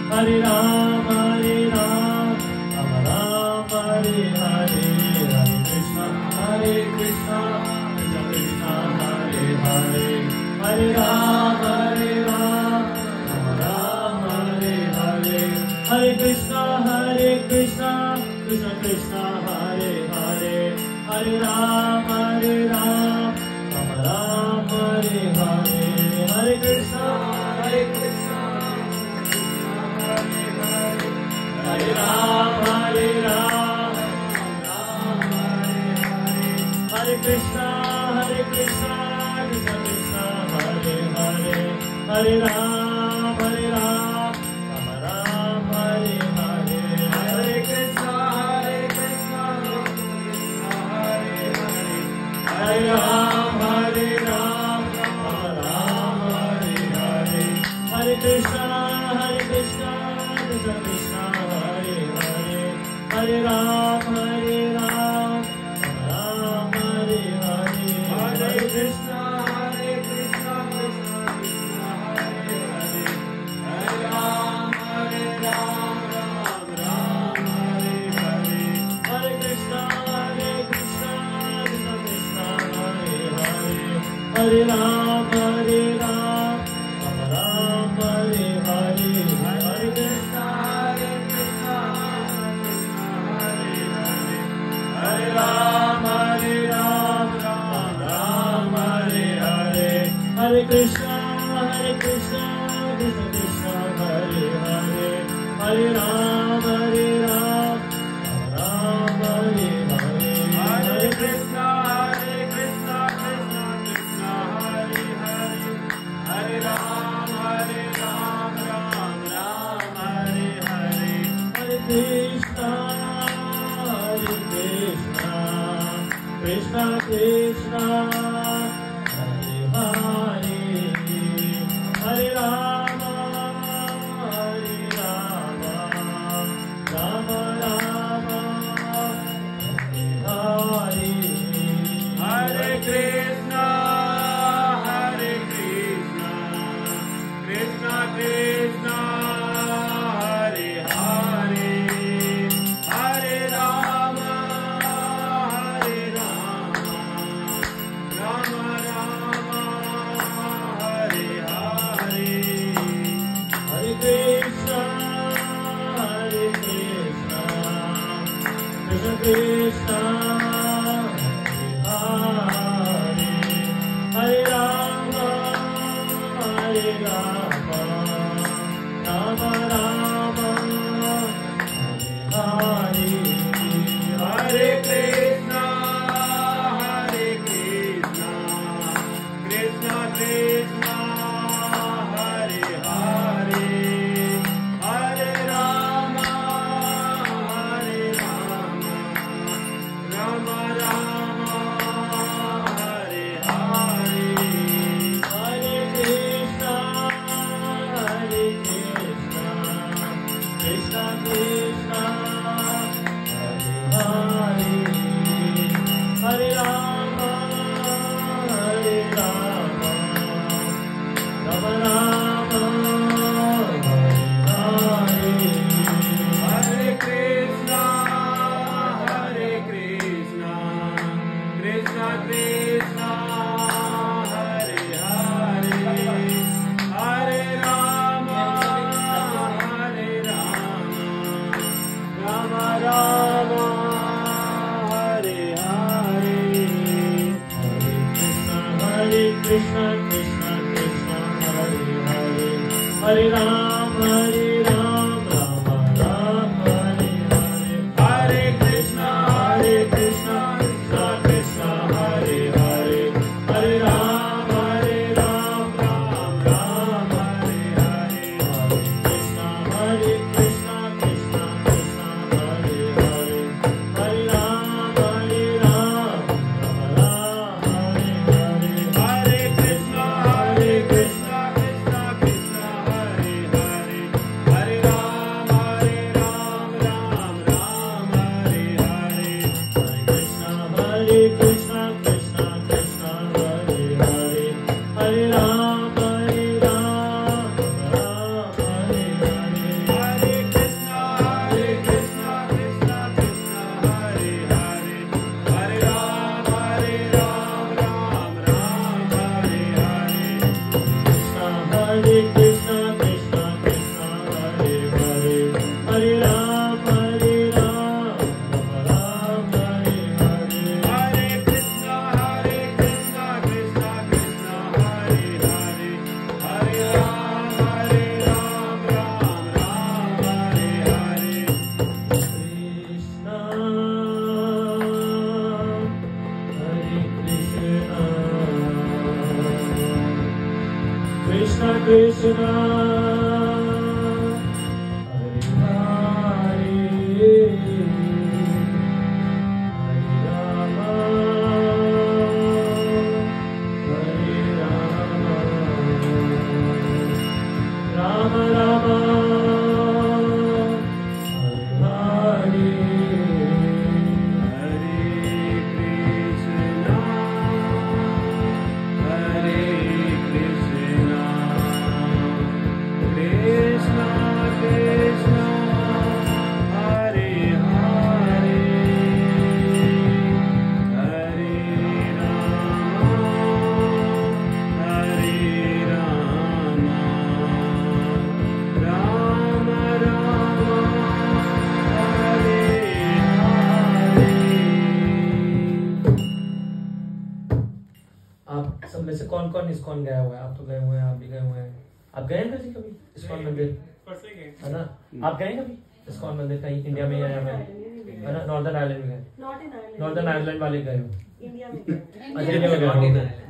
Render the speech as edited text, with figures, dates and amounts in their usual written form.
Hare Ram, Ram Ram, Hare Hare, Hare Krishna, Krishna Krishna, Hare Hare, Hare Ram, Ram Hare Hare, Hare Krishna, Krishna Krishna, Hare Hare, Hare Ram, Ram Hare Hare, Hare Krishna, Krishna Hare Ram, Ram Hare Krishna, Krishna Krishna, Hare Hare, Hare Ram, Ram Hare Hare, Hare Krishna, Krishna Hare Hare, Hare Ram, Ram Hare Hare, Hare Krishna, Krishna Krishna, Hare Hare, Hare Ram, Ram Hare Hare, Hare Krishna, Krishna Krishna, Hare Hare, Hare Ram, Ram Hare Hare, Hare Krishna, Krishna Krishna, Hare Hare, Hare Ram, Ram Hare Hare, Hare Krishna, Krishna Hare Ram, Ram Hare Hare, Hare Krishna, Krishna Krishna, Hare Hare, Hare Ram, Ram Hare Hare, Hare Krishna, Krishna Krishna, Hare Hare, Hare Ram, Ram Hare Hare, Hare Krishna, Krishna Krishna, Hare Hare, Hare Rama, Rama Rama, Hare Hare, Hare Krishna, Krishna Krishna, Hare Hare, Hare Rama, Rama Rama, Hare Hare, Hare Krishna, Krishna Krishna, Hare Hare, Hare Rama, Rama Rama, Hare Hare, Hare Krishna, Krishna Krishna, Hare Hare, Hare Rama, Rama Rama, Hare Hare, Hare Krishna, Krishna Krishna, Hare Hare, Hare Rama, Rama Rama, Hare Hare, Hare Krishna, Krishna Krishna, Hare Hare, Hare Rama, Rama Rama, Hare Hare, Hare Krishna, Krishna Krishna, Hare Hare, Hare Ram, Rama Rama, Hare Krishna, Krishna Krishna, Hare Hare, Hare Ram, Ram Hare Hare, Hare Krishna, Krishna Krishna, Hare Hare, Hare Ram, Ram Hare Hare, Hare Krishna, Krishna Krishna, Hare Hare, Krishna, Hare Hare, Hare Rama, Hare Rama, Rama Rama, Hare Hare, आप सब में से कौन कौन ISKCON गया हुआ है? आप तो गए हुए हैं, आप भी गए हुए हैं। आप गए हैं कभी इस्कॉन मंदिर? है ना? आप गए कभी इस्कॉन मंदिर कहीं इंडिया में या में? है ना? नॉर्दर्न आयरलैंड में गए? नॉर्दर्न आयरलैंड वाले गए हो? इंडिया में गए।